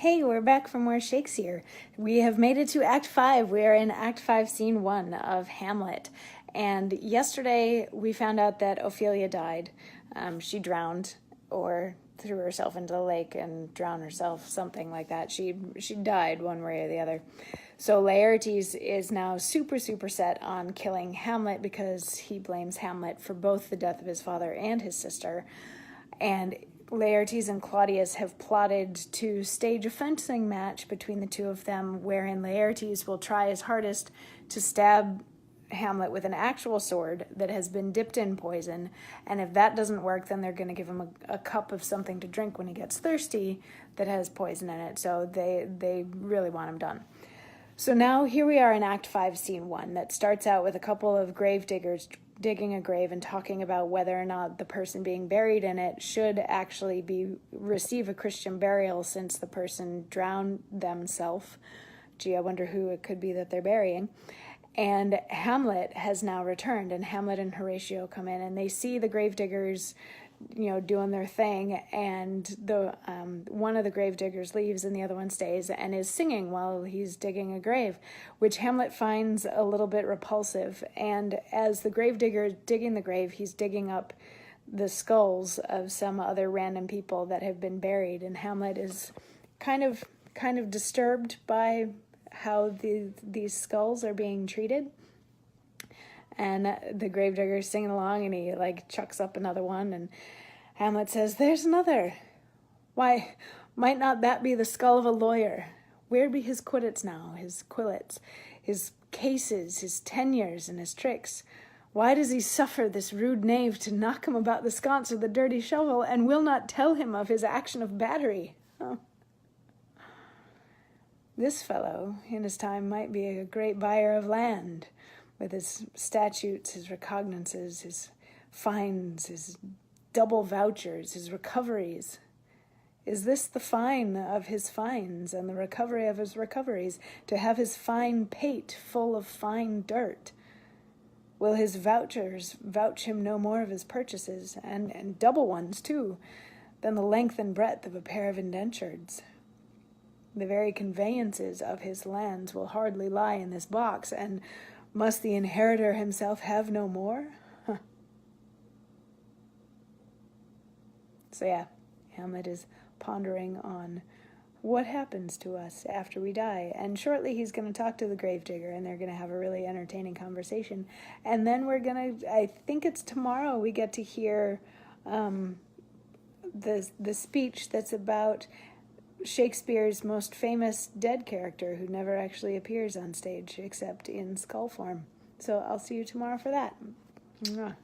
Hey, we're back from more Shakesyear. We have made it to Act 5. We are in Act 5, Scene 1 of Hamlet. And yesterday we found out that Ophelia died. She drowned or threw herself into the lake and drowned herself, something like that. She died one way or the other. So Laertes is now super set on killing Hamlet because he blames Hamlet for both the death of his father and his sister. And Laertes and Claudius have plotted to stage a fencing match between the two of them, wherein Laertes will try his hardest to stab Hamlet with an actual sword that has been dipped in poison, and if that doesn't work, then they're going to give him a cup of something to drink when he gets thirsty that has poison in it, so they really want him done. So now here we are in Act 5, Scene 1, that starts out with a couple of grave diggers digging a grave and talking about whether or not the person being buried in it should actually receive a Christian burial since the person drowned themselves. Gee, I wonder who it could be that they're burying. And Hamlet has now returned, and Hamlet and Horatio come in, and they see the gravediggers, doing their thing, and the one of the gravediggers leaves and the other one stays and is singing while he's digging a grave, which Hamlet finds a little bit repulsive. And as the gravedigger is digging the grave, he's digging up the skulls of some other random people that have been buried, and Hamlet is kind of disturbed by how these skulls are being treated. And the gravedigger's singing along, and he chucks up another one, and Hamlet says, "There's another. Why, might not that be the skull of a lawyer? Where be his quillets now, his cases, his tenures, and his tricks? Why does he suffer this rude knave to knock him about the sconce with a dirty shovel, and will not tell him of his action of battery? Oh. This fellow, in his time, might be a great buyer of land, with his statutes, his recognizances, his fines, his double vouchers, his recoveries. Is this the fine of his fines and the recovery of his recoveries, to have his fine pate full of fine dirt? Will his vouchers vouch him no more of his purchases, and double ones too, than the length and breadth of a pair of indentures? The very conveyances of his lands will hardly lie in this box, and must the inheritor himself have no more?" So yeah, Hamlet is pondering on what happens to us after we die. And shortly he's going to talk to the gravedigger, and they're going to have a really entertaining conversation. And then I think it's tomorrow, we get to hear the speech that's about Shakespeare's most famous dead character, who never actually appears on stage except in skull form. So I'll see you tomorrow for that. Mwah.